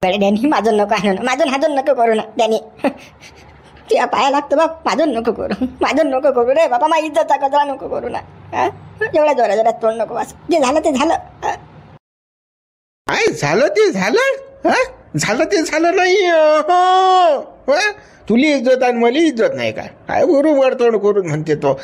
डॅनी माझं नको आणू ना, माझं हाजून नको करू ना डॅनी. त्या पाया लागतं बाप, माझं नको करू, माझं नको करू रे बाबा. माझी इज्जतचा कचरा नको करू ना. एवढ्या जोरात तोंड नको वाच. जे झालं ते झालं. काय झालं ते झालं? झालं ते झालं नाही. तुला इज्जत आणि मला इज्जत नाही का? काय बरोबर तोंड करून म्हणते तो.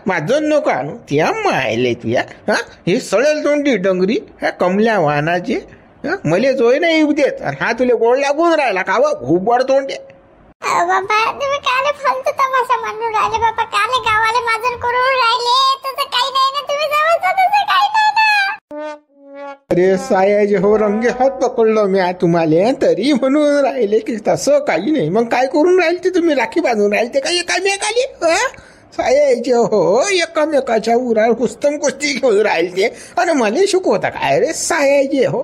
माझं नको आणू. त्या मायले तुया हे सळेल तोंडी डंगरी कमल्या वाहनाचे मले जोय नाही येऊ देत. आणि हा तुला गोड लागून राहिला का? खूप बड तोंडे. बाबा तुम्ही काले फालतू तमाशा मांडून राहिले बाबा. काले गावाले माझं करून राहिले. तसं काही नाही ना, तुम्ही जवळचं तसं काही नाही ना. अरे सायाचे हो रंगे हात पकडलो मी तुम्हाला, तरी म्हणून राहिले की तसं काही नाही. मग काय करून राहिले ते तुम्ही? राखी बांधून राहिले ते काही एकामेकाली? सायाचे हो एकामेकाच्या उरावर कुस्तम कुस्ती घेऊन राहिले ते. आणि मला शिकवता काय रे सायाचे हो?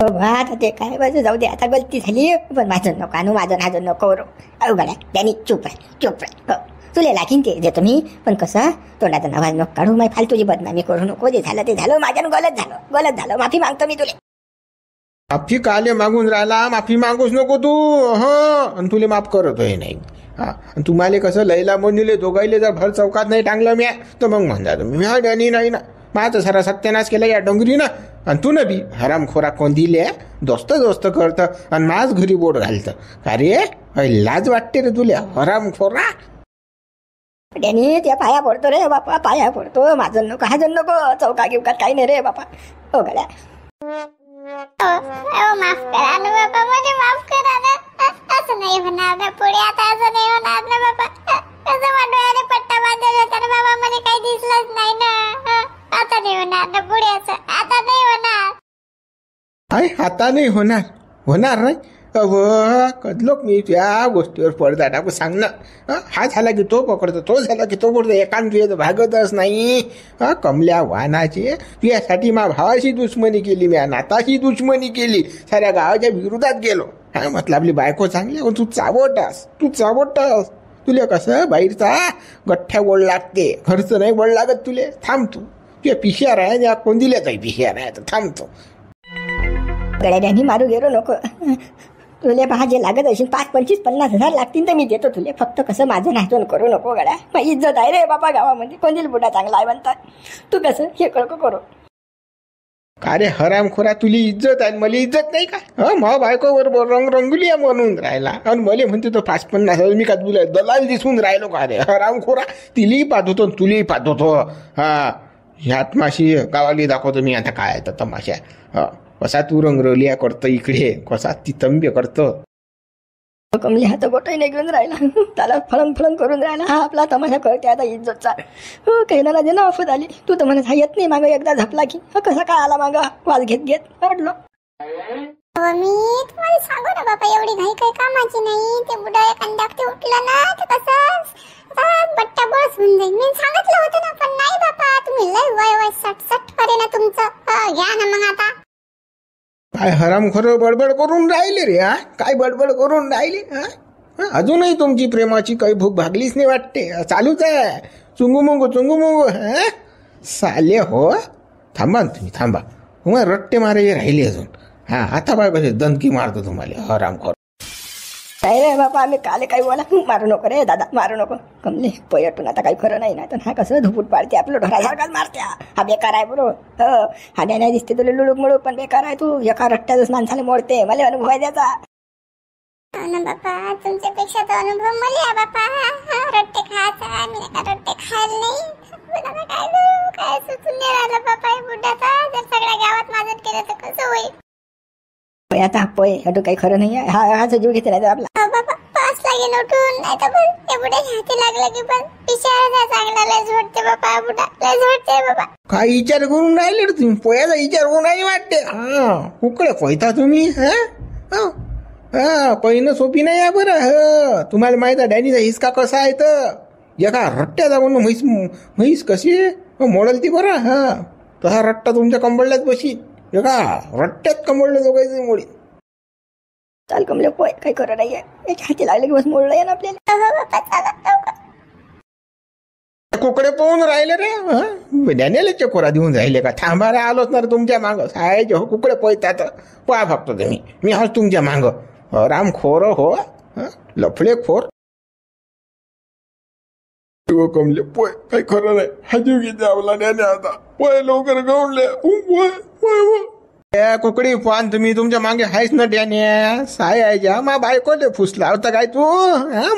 आता ते काय बाजू जाऊ दे, आता गलती झाली. पण माझं नको आणू, माझं हाजून नको करू. अवघड आहे डॅनी. चुप रे. तुला लागीन ते देतो मी, पण कसं तोंडाचा आवाज नको काढू. माही फालतूची बदनामी करू नको. जे झालं ते झालं. माझ्यानं गलत झालं. माफी मागतो मी तुला. माफी काले मागून राहिला? माफी मागूच नको तू. आणि तुला माफ करतोय नाही. आणि तुम्हाला कसं लैला मोनीले दोघाईले जर भर चौकात नाही टांगलं मी, तर मग म्हणता तुम्ही डॅनी नाही ना. माझं सारा सत्यानाश केला या डोंगरीनं. आणि तू न बी हरामखोरा कोण दिले दोस्त करतं आणि माझ घरी बोट घालतं. का रे लाज वाटते रे तुला हरामखोरा? डॅनी त्या पाया पडतो रे बापा, पाया पडतो. माझं नको, हाजून नको. चौका गिवकात काही नाही रे बापा. हो गड्या माफ करा ना बाबा, म्हणजे माफ करा ना. असं नाही होणार ना पुढे. आता असं नाही होणार ना बाबा. कसं वाटवायला पट्टा बांधला होता ना बाबा, मला काही दिसलंच नाही ना. आता नाही होणार ना पुढे. असं आता नाही होणार. आता नाही होणार नाही. कदलोक मी त्या गोष्टीवर पडदा टाकू सांग ना. हा झाला की तो पकडतो, तो झाला की तो पकडतो. एकांत भागतच नाही. कमल्या वाहनाचे तुझ्यासाठी मा भावाशी दुश्मनी केली, मी नाताशी दुश्मनी केली, साऱ्या गावाच्या विरोधात गेलो. म्हटलं आपली बायको चांगली, तू चावटास. तुला कसं बाहेरचा गठ्ठ्या गोड लागते, घरचं नाही गोड लागत तुले. थांब तू. तुझ्या पिशा राहा कोण दिल्या काही पिशा राहा, तर थांबतो. गड्याने मारू गेलो नको. तुले पहा जे लागत असेल 5, 25, 50 हजार लागतील तर मी देतो तुले. फक्त कसं माझं नाचवण करू नको गड्या. माझी इज्जत आहे रे बापा गावामध्ये. कोणतील बुडा चांगला आहे म्हणतात. तू कसं हे कळको करू. का रे हरामखोरा, तुली इज्जत आहे मला इज्जत नाही का? मा बायको बरोबर रंगुली म्हणून राहिला आणि मला म्हणते तो 5-50 हजार मी का तुला दलाल दिसून राहिलो का रे हरामखोरा? तिली पाहत होतो, तुली पाहत होतो. ह्यात माशी गावाली दाखवतो मी आता काय तर तमाशा. कसा तू रंगरवलिया करतो इकडे, कसा ती तंबे करतो. कमली हात गोटाही नाही घेऊन राहिला. त्याला फळंग करून राहिला. हा आपला तमाशा करते आता इज्जतचा. काही ना दे ना आफत आली. तू तर म्हणत येत नाही मागं. एकदा झपला की कसा काय आला मागं वाज घेत वाटलो. मी तुम्हाला सांगू ना बाबा, एवढी घाई काही कामाची नाही. ते बुडा एखाद्या ते उठला ना तर कसं बट्टा बस होऊन जाईल. मी सांगितलं होतं ना, पण नाही बाबा तुम्ही लय वय 60 करे ना तुमचं. घ्या ना मग आता. काय हरामखोरं बडबड करून राहिले रे? काय बडबड करून राहिले? अजूनही तुमची प्रेमाची काही भूक भागलीच नाही वाटते. चालूच आहे चुंगू साले हो. थांबा ना तुम्ही, थांबा. तुम्हाला रट्टे मारे राहिले अजून. आता बाय कसे दणकी मारतो तुम्हाला हरामखोर. नाही रे बापा, आम्ही काले काही बोला. मारू नको रे दादा, मारू नको. कमले पयटून आता काही खरं नाही ना. तर हा कसं धुपूट पाडते आपलं ढोरासारखाच मारत्या. हा बेकार आहे बरोबर. हा नाही दिसते तुला लुडूक मुडूक, पण बेकार आहे. तू एका रट्ट्याच माणसाला मोडते. मला अनुभव आहे त्याचा. बापा तुमच्यापेक्षा तो अनुभव मला आहे बापा. रट्टे खायचा, आम्ही नका रट्टे खायला नाही. काय सुचून नाही राहिलं बापा हे बुड्याचा. जर सगळ्या गावात माझं केलं तर कसं होईल? आता अटू काही खरं नाही आहे. हा जीव घेते नाही आपला. बाबा पास लागेल उठून. नाही तर पण ते बुड्या हाती लागलं की पण पिशाळा चांगला लय झोडते बापा. बुडा लय झोडते बाबा. काय विचार करून राहिले रे तुम्ही? पोयाचा विचार करून नाही वाटते. कुकडे पोयता तुम्ही? पहिनं सोपी नाही आहे बरं. तुम्हाला माहित आहे डॅनीचा हिसका कसा आहे तर एका रट्ट्याचा म्हणून म्हैस कशी मोडल ती बरं. तसा रट्टा तुमच्या कंबळल्यात बशी. एका रट्ट्यात कंबळलं दोघांची मोडी. चाल कमले पोय, काही खरं नाही आहे. हाती लागले की बस मोडलं आहे ना आपल्याला. कुकडे पाहून राहिले रे डॅनियलचे चकोरा देऊन राहिले का थांबा रे आलोच ना रे तुमच्या मागं साहेब हो कुकडे पोहतात पहा फक्त तुम्ही मी हाच तुमच्या मागं राम खोर हो लफडे खोर कमले पोय काही खरं नाही हाजीव किती आवला डॅने आता पोय लवकर गवळले कुकडी पान तुम्ही तुमच्या मागे आहेच ना डॅने सायाच्या मा बायकोले फुसला होता काय तू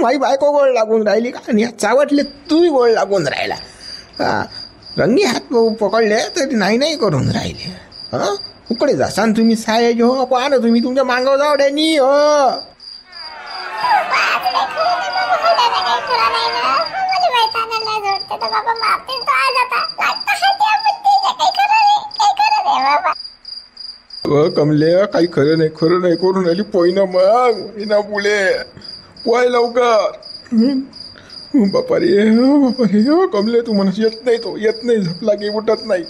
माई बायको गोळ लागून राहिली का आणि चावटले तूही गोळ लागून राहिला रंगी हात पकडले तरी नाही करून राहिले कुकडे जासान तुम्ही सायाचे हो पहा ना तुम्ही तुमच्या मागावर जाऊ डॅनी हो कमले काही खरं नाही करून राहिली पोयना मग विना पुढे पोय लवकर बापा रे कमले तू म्हणस येत नाही झपला की उठत नाही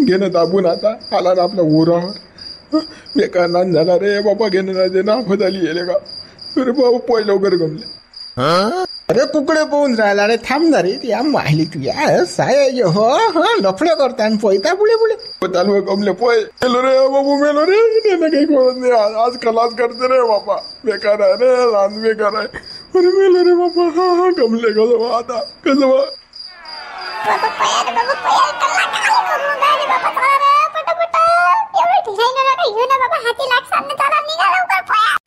घेणं दाबून आता आला ना आपल्या उरावर बेकार नान झाला रे बाबा घेणं ना दे ना फजाली येले का अरे बाबा पोय लवकर कमले अरे कुकडे पोहून राहिला रे थांबणार रे ती आम माहिली तू या साय हो लफडे करता आणि पोयता पुढे चालू कमले पोय मेलो रे बाबू मेलो रे त्यानं काही कळत नाही आज खलास करते रे बापा बेकार आहे रे लहान बेकार आहे अरे मेलो रे बापा हा कमले कसं आता कसं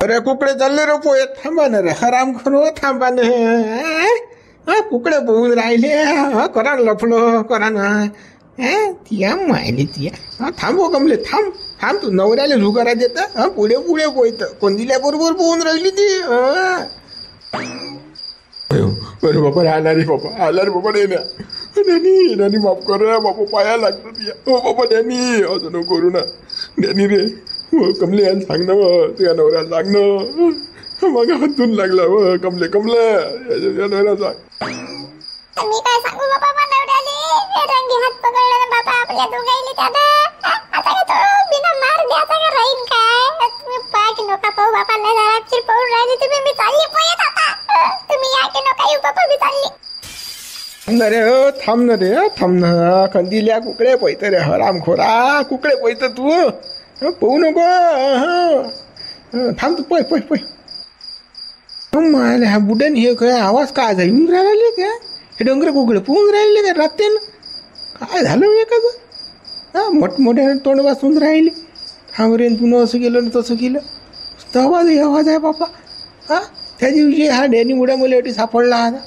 अरे कुकडे चालले रे पोय थांबा ना रे हराम करू थांबा ना कुकडे पोहून राहिले करा लफडो करा ना तिया माहिली तिया थांबो कमले थांब तू नवऱ्याला झुकारा देत पुढे पोयत कोंदिल्या बरोबर पोहून राहिली ती बरं बापा आला रे बाबा डॅनी माफ कर रे बापा पाया लागतात या हो बाबा डॅनी असं नको करू ना डॅनी रे कमले याला सांग ना तुझ्या नवऱ्याला सांग ना मग हातून लागला कमले या नवऱ्याला सांग मी काय सांगू बाबा नवऱ्याले रंगी हात पकडला ना बाबा आपल्या दोघाईले त्याला आता काय तो बिना मार द्याचा का राहीन काय तुम्ही पाच नका पाहू बाबा लय जरा पाहून राहिले तुम्ही मी चालली पोयत आता तुम्ही या की नका येऊ बाबा मी चालली थांब ना कंदिल्या कुकडे पोयत रे हरामखोरा कुकडे पोयत तू पोहू नको थांब तू पोय मायला हा बुड्यान हे काय आवाज काय येऊन राहिले का हे डोंगर कुकडे पोहून राहिले का रात्यानं काय झालं एखादं मोठमोठ्या तोंड वाचून राहिले थांब रे तू असं केलं ना तसं केलं आवाज आहे बापा त्या दिवशी हा डॅनी बुड्या मुलासाठी सापडला आता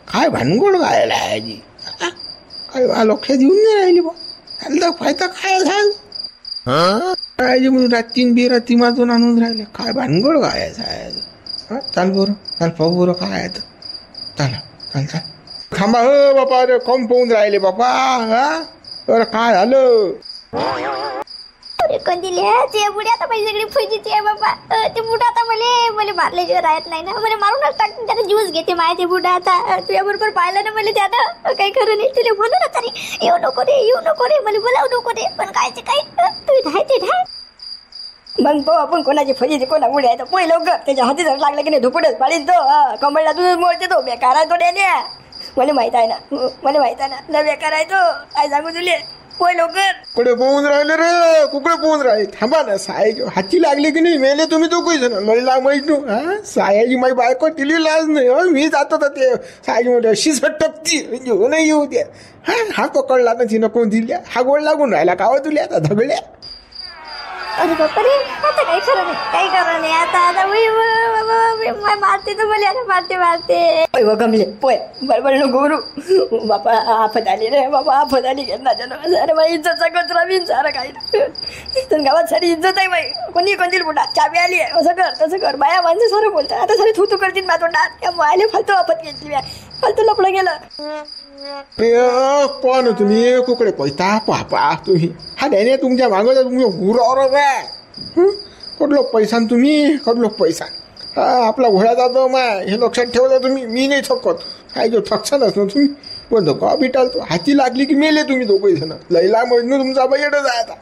काय भानगोड गायला आहे जी काय लक्षात येऊन नाही राहिली बा त्याला फायदा काय झालं काय म्हणून रात्री माझून आणून राहिले काय भानगोड गायचं आहे चाल पाहू बरं काय आहे चाल थांबा हो बापा अरे कम पोहून राहिले बापा अरे काय झालं कंदिल्या ते बुड्या आता माझी सगळी फुजीची आहे बाबा ते बुडा आता मला मारल्याशिवाय राहत नाही ना मला मारूनच टाकून त्याचा ज्यूस घेते माय ते बुडा आता तुझ्या बरोबर पाहिलं ना मला त्यानं काही खरं नाही तुला म्हणू ना तरी येऊ नको रे मला बोलावू नको रे पण कायचे काय तू ढाय मग तो आपण कोणाची फजी कोणा उड्या आहे पोय लवकर त्याच्या हाती जर लागलं की नाही धुपडच पाडीत तो कमळला दूध मोडते तो बेकार आहे तो डॅन्या मला माहित आहे ना न बेकार आहे तो काय सांगू तुले पोय लवकर कुकडे पोहून राहिले रे कुकडे पोहून राहिले थांबा ना साय हाती लागली की नाही मेले तुम्ही तो काही जण लढला माहित नू सायाची माझी बायको दिली लाज नाही मी जातो तर ते सायाची मध्ये अशी सटकती म्हणजे नाही येऊ द्या हा पकडला ना तिनं कोण दिल्या हा गोड लागून राहिला कावा तुला आता धगड्या अरे बापा रे आता काही खरं नाही आता मारते तर मला मारते गमले पोय बरोबर नको करू बापा आफत आली रे बाबा आफत आली घेणार अरे बाई इज्जतचा कचरा बिन सारं काही तर गावात सारी इज्जत आहे बाई कोणी दिल बुडा चाबी आली आहे असं कर तसं कर बाया माणसं सारं बोलतात आता सारी थू करतील माझ तोंडात त्या मायले फालतू आफत घेतली फालतू लपडं गेलं पण तुम्ही कुकडे पैसा पापा तुम्ही हा नाही तुमच्या मागं तुम्ही गुरावर आहे कडलो पैसा तुम्ही कडलो पैसा आपला घोडा जातो माय हे लक्षात ठेवता तुम्ही मी नाही थकत काय जो थकसानच ना तुम्ही पण का बिटाल तो हाती लागली की मेले तुम्ही दोघे जण लैला मजनू तुमचा बैठच आहे आता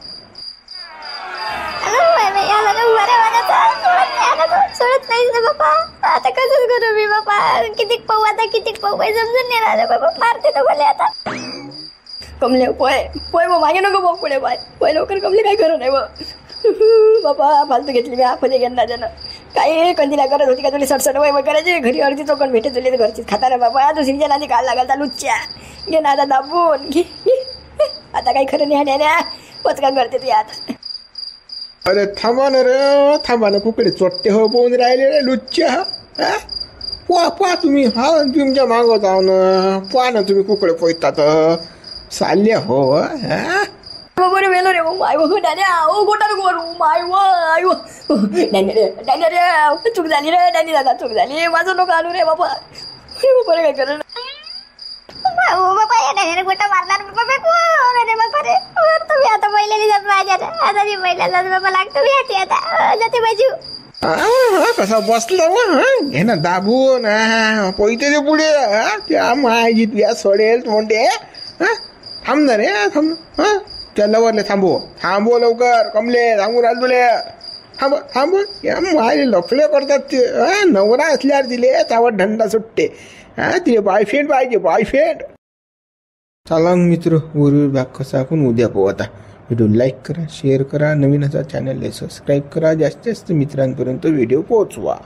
नाही आला ना बरं माझ्या सोडत नाही ना बापा. आता कसं करू मी बापा. किती पाहू आता किती पाहू काही समजून नाही राहिलं बाबा. मारते तो भले आता. कमले पोय पोय मग मागे नको बघ पुढे पाय पोय लवकर कमले काही खरं नाही बघ. बाबा फालतू घेतली मी आपण घेऊन राजानं. काही कंदीला करत होती का तुला सडसड वय करायची घरी अर्धी चोकण भेटे तुला तर घरचीच खाता ना बाबा. दुसरीच्या नादी काळ लागायला लुच्च्या घे ना आता दाबून घे. आता काही खरं नाही हाण्या पचका करते तू आता. अरे थांबा ना रे थांबा ना कुकडे चोट्टे हो पोहून राहिले रे लुच्च्या. पा तुम्ही हा तुमच्या मागवत आहो ना. पहा ना तुम्ही कुकडे पोहतात चालले हो. बरोबर वेलो रे माय वो डान्या ओ गोटा नको मारू माय वो आय वो डान्या रे चूक झाली रे डान्या दादा चूक झाली माझं नको आणू रे बाबा. अरे बाबा काय करेल बाबा या डायरेक्ट गोटा मारणार बाबा. अरे बाबा रे तुम्ही आता पहिल्याने जात माझ्या आता मी पहिल्या जात बाबा लागतो मी हाती आता जाते बाजू. कसा बसला मग घे ना दाबून पोहते ते पुढे त्या मायजी तुया सोडेल म्हणते. थांब ना रे थांब. त्या लवरले थांबव लवकर कमले सांगू राहिल तुले. थांब माय लफडे करतात ते. नवरा असल्यावर दिले त्यावर धंदा सुटते. तिने बॉयफ्रेंड पाहिजे बॉयफ्रेंड. चला मित्र उर्वी भाग कसा आपण उद्या पाहू. आता व्हिडिओ लाईक करा शेअर करा नवीन असा चॅनलला सबस्क्राईब करा जास्तीत जास्त मित्रांपर्यंत व्हिडिओ पोहोचवा.